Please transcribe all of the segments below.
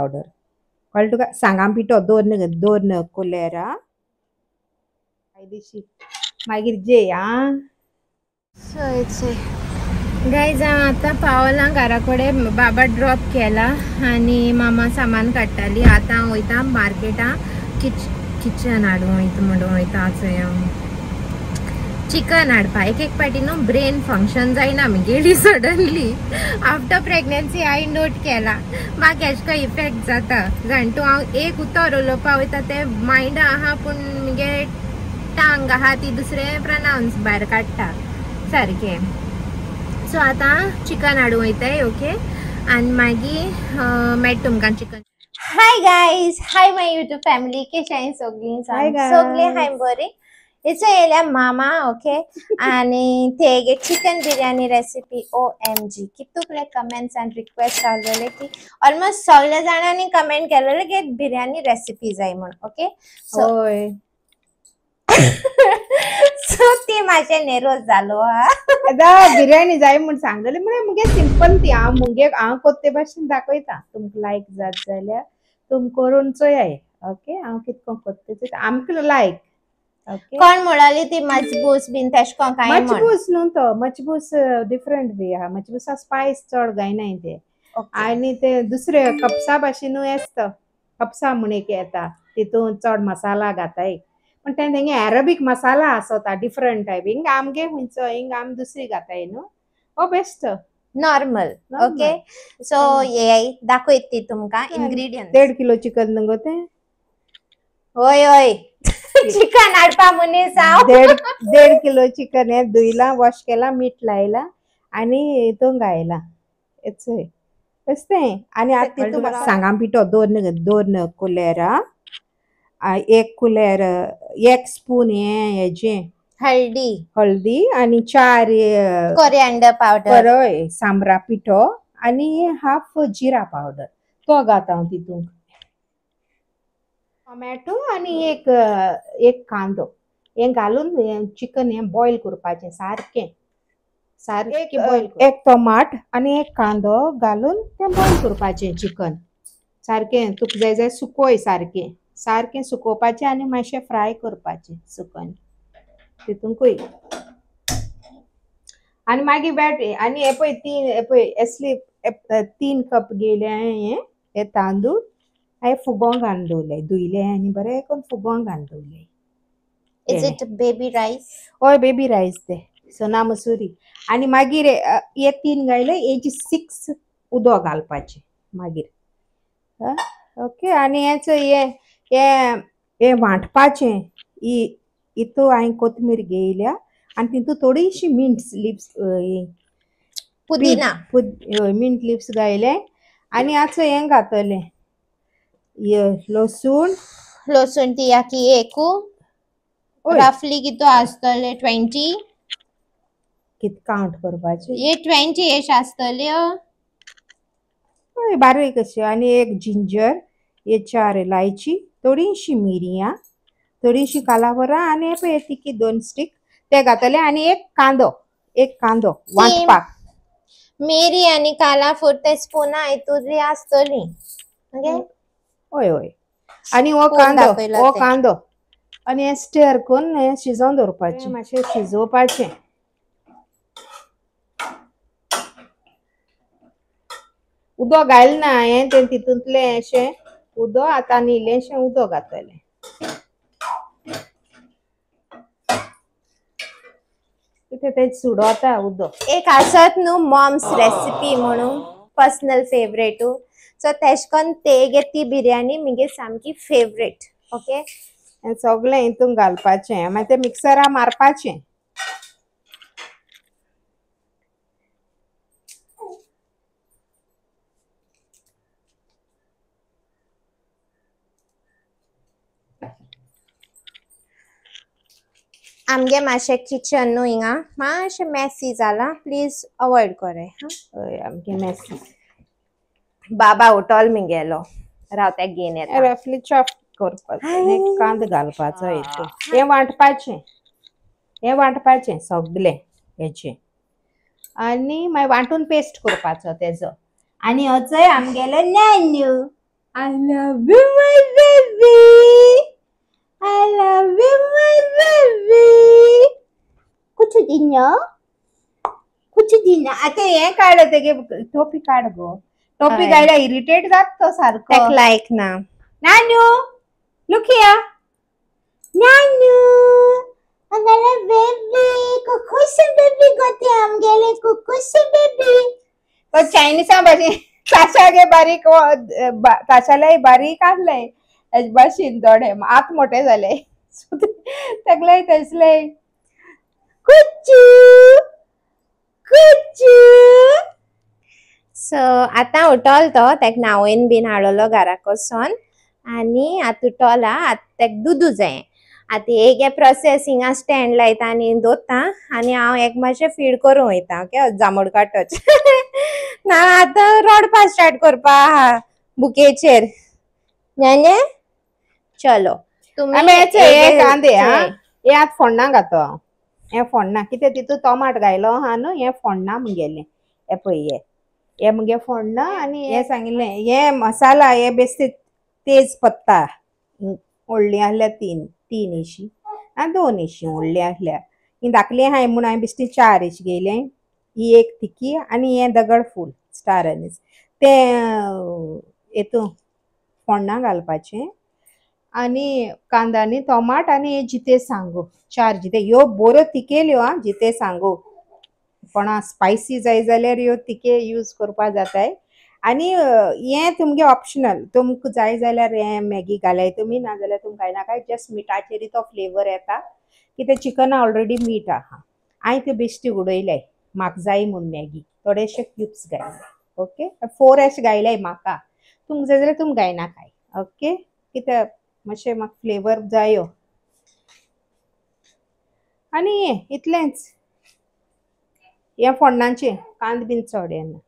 Powder कळ्ळें तुका सांगां पिठो 2 कुलेरा कायदेशीर मागीर जे आं गायज हांव आतां पावलां घरा कडेन बाबा ड्रॉप केला आनी मामा सामान काडटाली आतां हांव वयता मार्केटां किचन हाडूं वयता म्हणून वयता चोय हांव चिकन हाडपा एक पाटी न्हू ब्रेन फंक्शन जायना म्हगेली सडनली आफ्टर प्रेग्नन्सी हांवें नोट केला म्हाका हेजो इफेक्ट जाता जाण तूं हांव एक उतर उलोवपा वयता ते मायंडा आहा पूण म्हगे टांग आहा ती दुसरें प्रनावंस भायर काडटा सारकें सो आतां चिकन हाडूं वयताय ओके आनी मागीर मेळटा तुमकां chicken hi guys hi my YouTube family केशें सगळीं सगळीं हाय बरी इट्स येयल्या मामा ओके आनी तेगे चिकन बिर्याणी रेसिपी OMG कितूक कमेंट्स आनी रिक्वेस्ट आसलेले की ऑलमोस्ट सगळ्या जाणांनी कमेंट केलेले की बिर्याणी रेसिपी जाय म्हण ओके होय सो ती मातशें नेरोज जालो आतां बिर्याणी जाय म्हूण सांगलेली म्हळ्यार मुगे सिंपल ती हांव कोत्ते भाशेन दाखयता तुमकां लायक जात जाल्यार तुम करून चोयाय ओके हांव कितको कोत्ते ते आमकां लायक ओके कोण म्हणाली ती मजबूस बीन तेशको काय मजबूस न्हू तो मजबूस डिफरंट वे आहा मजबूसा स्पायस चड गायनाय ते आनी ते दुसरे कपसा भाशेनू येता कपसा म्हण एक येता तितून चड मसाला घाताय पण तेंगे अरेबिक मसाला आसता डिफरंट टायप हिंग आमगे हुंयचो हिंग आम दुसरी घाताय न्हू ओ बेस्ट नॉर्मल ओके सो ये दाखयत ती तुमकां इंग्रेडियंट्स 1.5 किलो चिकन न्हू ते होय होय चिकन हाडपा मनीस हांव 1.5 किलो चिकन हे धुयला वॉश केला मीठ लायला आनी हितून घायला येचोय बेस्तें आनी आतां तितून सांगां पिठो 2 कुलेरा 1 कुलेर 1 स्पून हेजे हळदी आनी 4 कोरिएंडर पावडर हय सांबरा पिठो आनी हाफ जिरा पावडर तो घाता हांव तितून टोमॅटो आनी एक कांदो हे घालून चिकन हे बॉयल करपाचें सारकें बॉयल एक टोमाट आनी एक कांदो घालून तें बॉयल करपाचें चिकन सारकें तुका जाय जाल्यार सुकोय सारकें सुकोवपाचें आनी मातशें फ्राय करपाचें चिकन तितूंकूय आनी मागीर बॅट आनी हे पळय असली 3 कप घेयले हे तांदूळ हांवें फुगोवंक घालून दवरले धुयले आनी बरें करून फुगोवंक घालून दवरले इज इट बेबी रायस हय बेबी रायस ते सोना मसुरी आनी मागीर हे 3 घायले हेजी 6 उदक घालपाचें मागीर ओके आनी हे वांटपाचें हितू हांवें कोथमीर घेयल्या आनी तितू थोडीशी मिंट लिव्स पुदिना मिंट लिव्स घायले आनी आतां हें घातलें लसूण ती याकी एकू रफली कितो आसतले 20 कित काउंट करपाचें ये 20 एश आसतले हय बारीक अशी आनी एक जिंजर हे 4 इलायची थोडीशी मिरयां थोडीशी कालावरां आनी पळय तिकी 2 स्टिक ते घातले आनी एक कांदो वांटपाक मिरी आनी काला फुरते स्पूना हितूंतली आसतली हय हय आनी हो कांदो आनी हे स्टेर करून हे शिजोवन दवरपाचें मातशें शिजोवपाचें उदक घालना हांवें तें तितूंतलें अशें उदक आतां आनी इल्लेशें उदक घातलें ते सुडोता उदक एक आसत न्हू मॉम्स रेसिपी म्हणून पर्सनल फेवरेट सो तेश कोन तेगे ती बिर्याणी म्हगे सामकी फेवरेट ओके सगळें हितून घालपाचें मागीर तें मिक्सरा मारपाचें आमगे मातशें किचन न्हू हिंगा मातशें मॅसी जाला प्लीज अवॉयड करे हय आमगे मॅसी बाबा उठोल म्हगेलो राव तें घेवन येता रफली चॉप करपाचें कांदो घालपाचो हितून हें वांटपाचें सगळें हेचें आनी मागीर वांटून पेस्ट करपाचो तेजो आनी हो चोय आमगेलो नॅन्यू I love you, my baby. I love you, my baby. कुछ दिना आता हे काढ तेगे टोपी काढ गो टोपी हय. घायला इरिटेट जात तो सारको ताका लायक ना. नानू look here नानू आंगला बेबी कुकुस बेबी गोते आम गेले कुकुस बेबी तो चायनीसा भाजी ताशागे बारीक ताशालाय बारीक आणलंय भाषीन थोडे आत मोठे झाले तगलंय तसलंय कुच्चू कुच्चू सो आता उठल तो ताका नावेन बीन हाडलो घराक वचोन आनी आतां उठला आतां ताका दुदू जाय. आतां एक हे प्रोसेसिंगा स्टँड लायता आनी दवरता आनी हांव एक मातशें फीड करूं वयता ओके जांबूड काडटच ना आतां रडपा स्टार्ट करपा आहा बुकेचेर नाने चलो आमी हे कांदे हे आत फोण्णां घातो हे फोण्णां कितें तितू टोमाट घायलो आहा न्हू हे फोण्णां मुगेलें हे पळय हे मुगे फोण्णां आनी हे सांगिल्लें हे मसाला हे बेश्टे तेज पत्ता व्हडलीं आहल्या तीन इशी आनी 2 इशी व्हडलीं आहल्या ही धाकली आहाय म्हूण हांवें बेश्टी 4 इश घेयले ही एक तिकी आनी हे दगड फूल स्टार एनीस ते हेतू फोण्णां घालपाचें आनी कांदा आनी टोमाट आनी हे जिते सांगो 4 जिते ह्यो बऱ्यो तिकेल्यो आं जिते सांगो कोणा स्पायसी जाय जाल्यार ह्यो तिके यूज करपा जाताय आनी हे तुमगे ऑप्शनल तुमकां जाय जाल्यार हे मॅगी घालाय तुमी ना जाल्यार तुमकां नाका जस्ट मिठाचेर तो फ्लेवर येता कितें चिकना ऑलरेडी मीठ आहा हांवें त्यो बेश्टी उडयल्याय म्हाका जाय म्हूण मॅगी थोडेशे क्यूब्स घायले ओके 4 एश घायल्याय म्हाका तुमकां जाय जाल्यार तुमकां घायनाकाय ओके कित्याक मातशें म्हाका फ्लेवर जायो आनी हे इतलेंच हे फोण्णांचे कांद बीन चड येना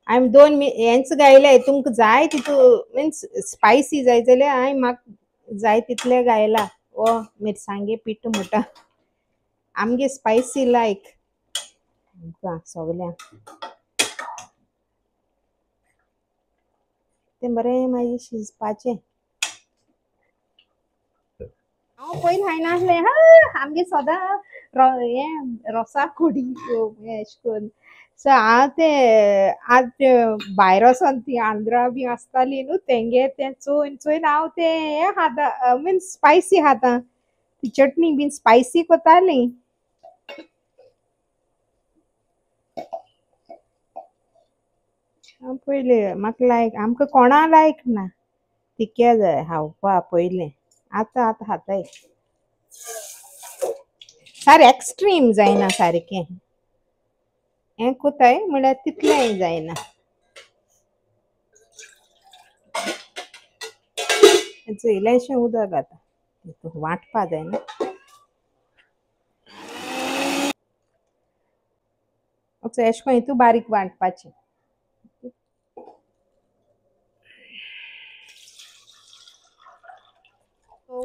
हांवें 2 हेंच घायले तुमकां जाय तितू मिन्स स्पायसी जाय जाल्यार हांवें म्हाका जाय तितले घायला ओ मिरसांगे पीठ म्हणटा आमगे स्पायसी लायक सगल्यांक तें बरें मागीर शिजपाचें हांव पयलीं खायनासलें आमगे सदां हे रोसा कुडी एश कोन्न सो हांव ते आज ते भायर वचोन ती आंध्रा बी आसताली न्हू तेंगे तें चोयन हांव ते हे खाता मिन्स स्पायसी खाता ती चटणी बीन स्पायसी कोताली पयलीं म्हाका लायक आमकां कोणा लायक ना तिके जाय खावपा पयलीं आतां खाताय सार एक्स्ट्रीम जायना सारकें हें कोताय म्हळ्यार तितलेंय जायना इल्लेशें उदक घाता वांटपा जायना एश कोन्न हितू बारीक वांटपाचें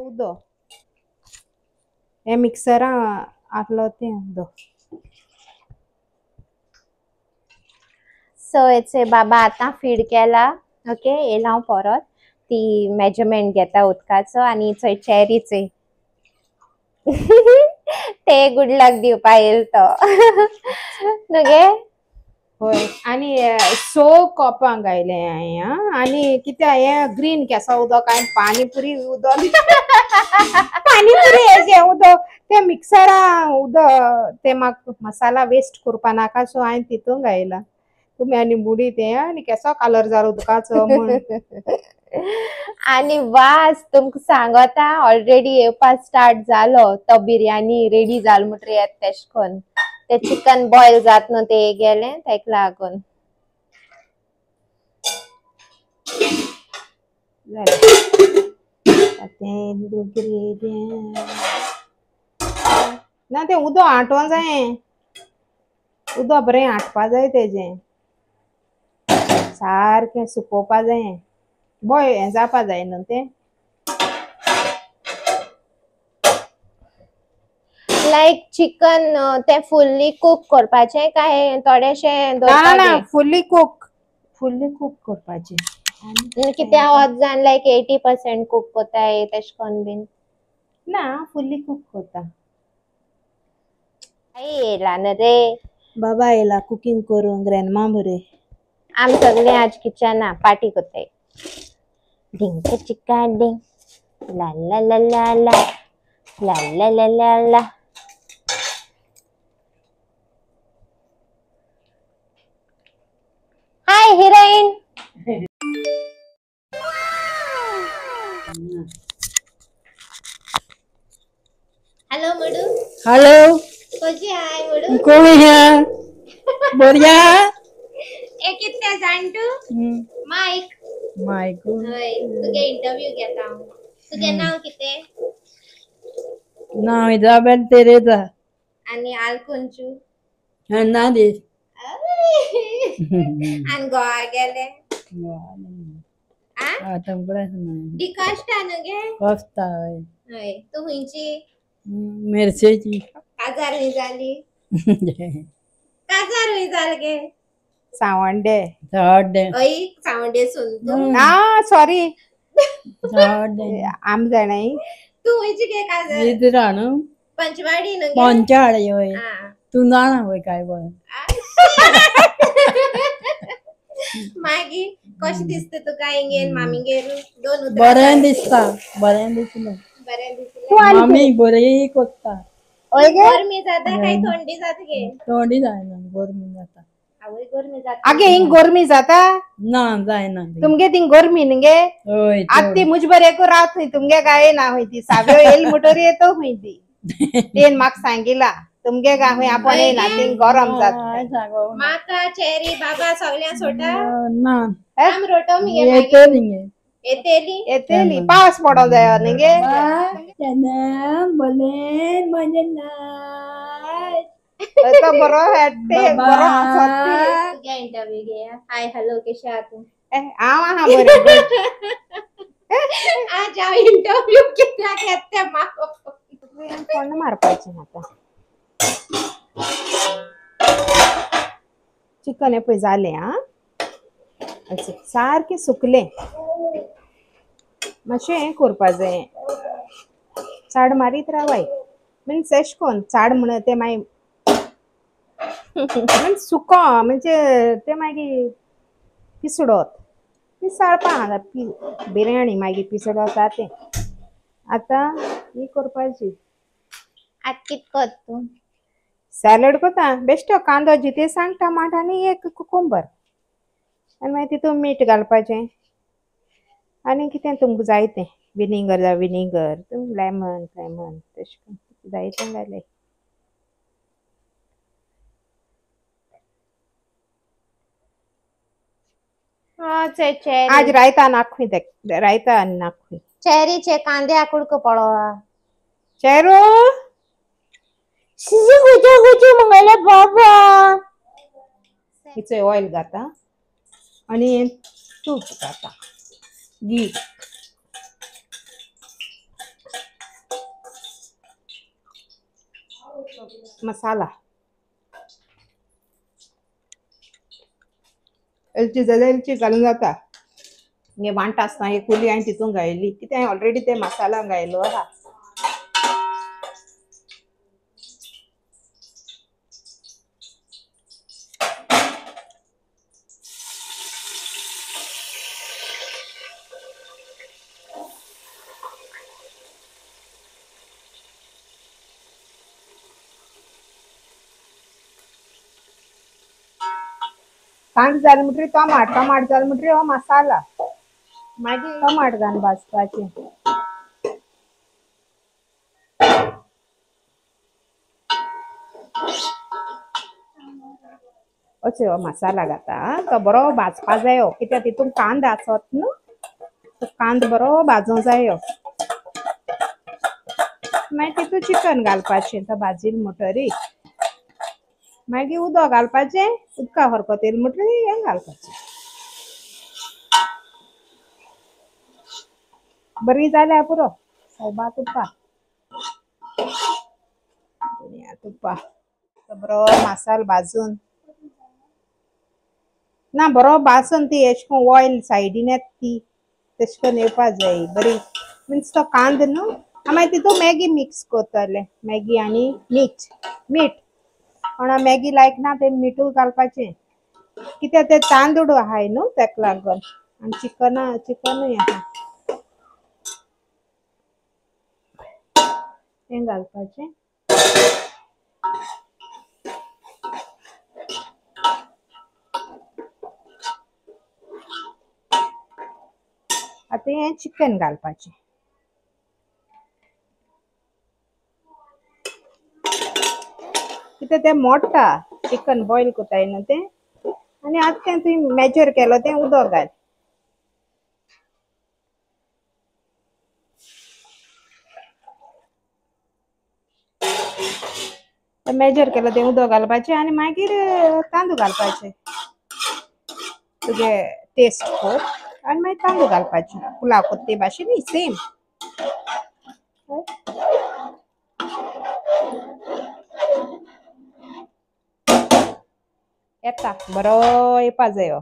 उदो हे मिक्सरा आहलो तें उदो सो हेचे बाबा आतां फीड केला ओके येयला हांव परत ती मेजरमेंट घेता उदकाचो आनी चोय चेरीचे ते गुड लक दिवपा येयल तो नुगे होय आनी सो कोपां घायले हांवें आनी कितें हे ग्रीन केंसा उदक हांवें पानीपुरी उदक पानीपुरी हेजें उदक ते मिक्सरा उदक ते म्हाका मसाला वेस्ट करपा नाका सो हांवें तितून घायला तुमी आनी बुडी तें आनी केसो कालर जालो उदकाचो म्हूण आनी वास तुमकां सांगता ऑलरेडी येवपा स्टार्ट जालो तो बिर्याणी रेडी जाल म्हणटर येत तेश कोन्न ते चिकन बॉयल जात न्हू ते गेले तेका लागून झालं. ना ते उदो आटवा जाय, उदो बरें आटपा जाय तेजें सारकें सुकोवपा जाय, बॉय हें जावपा जाय न्हू तें. लायक चिकन ते फुल्ली कुक करपाचें काय थोडेशें ना दवरपाचें? फुल्ली कुक करपाचें. कित्या वचजान लायक 80% कुक कोताय तेश कोन बीन? ना फुल्ली कुक करता. आई येयला न्ही रे. बाबा येयला कुकिंग करूंक, ग्रॅन्डमा बरे. आम सगळे आज किचना पार्टी कोत्ताय. डिंक चिक्का डिंक, ला ला ला ला ला, ला ला ला ला ला. हाय हिरोईन. हॅलो मडू. हॅलो, कशी हाय मडू? कोण ह्या? बऱ्या? ए कित्या जाणटू? माईक. मायक. हय, तुगे इंटरव्यू घेता हांव. तुगे नाव कितें? नाव इजाबेल तेरेजा. आनी आलकुंचू? हर्नांडीस. आनी गोवा गेले? आ? डिकास्टा न्हू गे? कोस्ता. हय, तू हुंयची? मेर्सेची. काजार हुंय जाली? काजार हुंय जाल गे? सावंडे. अय सावंडेसून तू? सॉरी. आम जाणाय. तू हुंयची गे काजार? इधरा न्हू. पंचवाडी न्हू गे? पंचाळी होय. आ. तू जाणा होय काय बोल. मागी कशें दिसता तुका हिंगेन मामीगेर? दोन उतरां बरें दिसता. बरें दिसलें. बरें दिसलें? मामी बरी कोत्ता. गरमी जाता काय थंडी जाता गे? थोडी जायना, गरमी जाता. आवय गरमी जाता. आगे हिंग गरमी जाता? ना जायना. तुमगे थिंग गरमी न्ही होय. आत्ती मुझ बरे को रात हुई तुमगे गाय ना हुई ती साव्यो येल मोटर येतो हुई ती. तेन म्हाक सांगिला. तुमगे गाय हुई आपण येना थिंग गरम जाता. माका चेरी बाबा सगळ्या सोटा? ना. आम रोटो मी येतेली. येतेली? पावस पडो जायो न्ही गे. बोले म्हणजे नाय. तो बरो हॅट्टे बरो हसते. तुगे इंटरव्यू घे. हाय हॅलो कशें आहा तू? हांव आहा बरें. आज हांव इंटरव्यू कित्याक घेता म्हाका? कोण मारपाचें आतां. चिकन पळय जालें आं. सारकें सुकलें. मातशें हें करपा जाय. चाड मारीत रावाय. मिन्स एश कोन चाड म्हण तें मागीर सुको म्हणजे ते मागीर पिसडोत. पिसाळपा हांगा बिरयाणी मागीर पिसडोता तें. आतां ही करपाची. आत कित कोत तू? सॅलड कोता. बेश्टो कांदो जिते सांग टमाट आनी एक कुकुंबर. आनी मागीर तितून मीठ घालपाचें. आनी कितें तुमकां जाय तें. विनेगर जाय विनेगर, लेमन तेश कोन्न जाय तें घालें. आज रायता नाखुई देख. रायता आनी नाखुई. चेरीचे कांदे आकुडको पळोवा. चेरू शिजी गुजो गुजो मंगला बाबा. हिचो ऑयल घाता आनी तूप घाता. घी. मसाला. एलची जाल्यार एलची घालूंक जाता. हे वांटो आसता एक कुली हांवें तितून घायली कित्याक हांवें ऑलरेडी ते मसाला घायलो आहा. कांदो जाले म्हणटरी टमाट जाले म्हणटरी हो मसाला. मागीर टमाट घालून भाजपाचें. अशें हो मसाला घाता. तो बरो भाजपा जायो कित्याक तितून कांदो आसत न्हू. तो कांदो बरो भाजूंक जायो. मागीर तितून चिकन घालपाचें तो भाजील म्हणटरी. मागीर उदक घालपाचें, उदका हरकत येयली म्हणटरी हें घालपाचें. बरी जाल्यार पुरो सायबा तुप्पा. तुप्पा बरो मसालो भाजून ना बरो भाजून ती एश कोन ऑयल सायडीन येता ती तशें करून येवपा जाय बरी. मिन्स तो कांदो न्हू मागीर तितून मॅगी मिक्स करतले. मॅगी आनी मीठ कोणा मॅगी लायक ना ते मिठूय घालपाचें. कित्याक ते तांदूळ आहाय न्हू तेका लागून आनी चिकनूय आहा हें घालपाचें. आतां हें चिकन घालपाचें. कित्याक तें मोडटा चिकन बॉयल कोताय न्हू तें. आनी आतां तें तुवें मेजर केलो तें उदक घाल. मेजर केलो तें उदक घालपाचें आनी मागीर तांदूळ घालपाचें तुगे टेस्ट कर. आनी मागीर तांदूळ घालपाचें पुलाव कोत्ता ते भाशेन न्ही सेम. येता बरो येवपा जायो.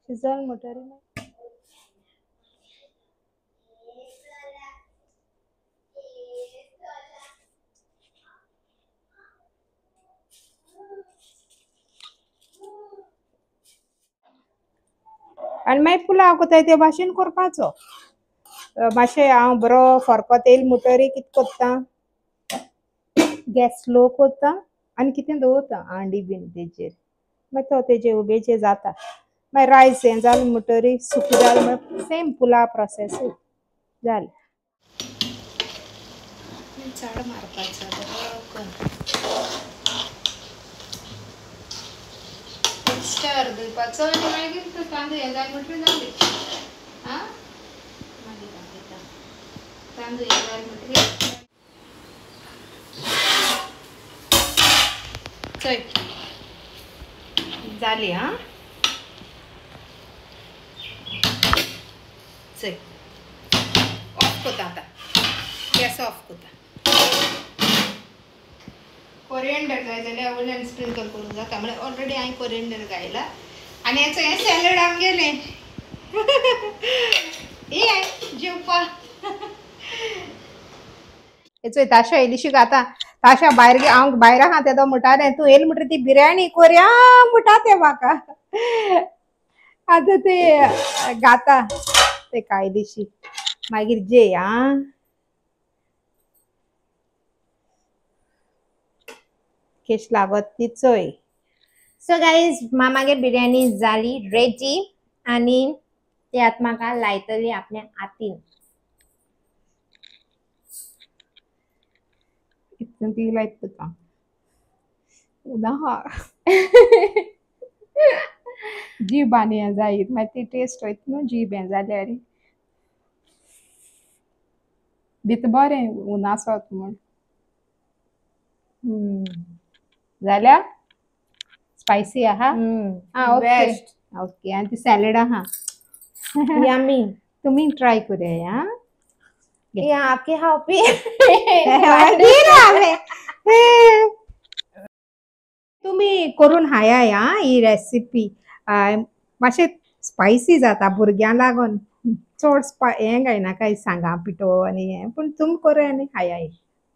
शिजल म्हणटरी आनी मागीर पुलाव कोत्ताय ते भाशेन करपाचो. मातशें हांव बरो फरकोत येयलो म्हणटरी कितें कोत्ता गॅस स्लो कोत्ता आनी कितें दवरता हांडी बीन तेजेर. मागीर तो तेजे उबेचेर जाता. मागीर रायस हें जालें म्हणटरी सुकें जालें म्हळ्यार सेम पुलाव प्रोसेसूच जालें. चड मारपाचो बरो करून स्टर दिवपाचो आनी मागीर तो तांदूळ हें जालें म्हणटरी जालें. आं मागीर दाखयता तांदूळ हें जालें म्हणटरी चल जाली. आं चल ऑफ कोता आतां गॅस ऑफ कोता. कोरिएंडर जाय जाल्यार वयल्यान स्प्रिंकल करूंक जाता म्हळ्यार ऑलरेडी हांवें कोरिएंडर घायला. आनी हेचो हें सॅलड आमगेलें ये जेवपा. हेचो ताशा इल्लीशी घाता. ताशा भायर हांव भायर आहा तेदो म्हणटालें तूं येयलें म्हणटरी ती बिरयानी कोरया म्हणटा ते म्हाका. आतां ते घाता ते कायलीशी मागीर जेय. आं केश लागत ती चोय. सो गाईज मामागे बिर्याणी जाली रेडी आनी ती आतां म्हाका लायतली आपल्या हातीन. कितून ती लायत तुका उदहा जीब आनी हें जायत मागीर ती टेस्ट वयता न्हू जीब हें जाल्यार भितर बरें उनासत म्हूण. जाल्या स्पायसी आहा. ओके ओके आनी ती सॅलड आहा यम्मी. तुमी ट्राय करूया. या आपके हावपी तुमी करून हाया ही रेसिपी. मातशें स्पायसी जाता भुरग्यांक लागून. चड हें घायनाका सांगा पिठो आनी हें पूण तुमी करूया आनी खाया.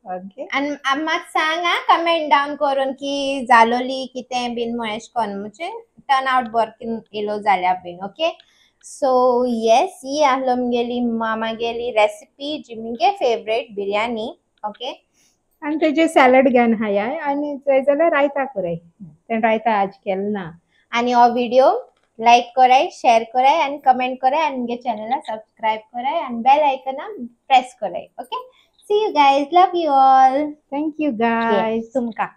ओके आनी म्हाका सांग आं कमेंट डावन करून की जालोली कितें बीन म्हण एशें कोन्न म्हणजे टर्न आवट बरो येयलो जाल्यार बीन. ओके सो येस ही आहलो मुगेली मामागेली रेसिपी जी मुगे फेवरेट बिर्याणी. ओके आनी तेजेर सॅलड घेवन खाया आनी जाय जाल्यार रायता कराय. तें रायता आज केलें ना. आनी हो व्हिडिओ लाइक कराय, शेयर कराय आणि कमेंट कराय आणि आमगे चॅनलला सबस्क्राइब कराय आणि बेल आयकन प्रेस कराय. Okay, see you guys, love you all. Thank you guys. तुमका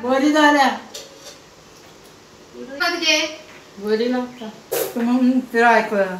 बरी झाल्या बरी लागता तुम्ही ट्राय करा.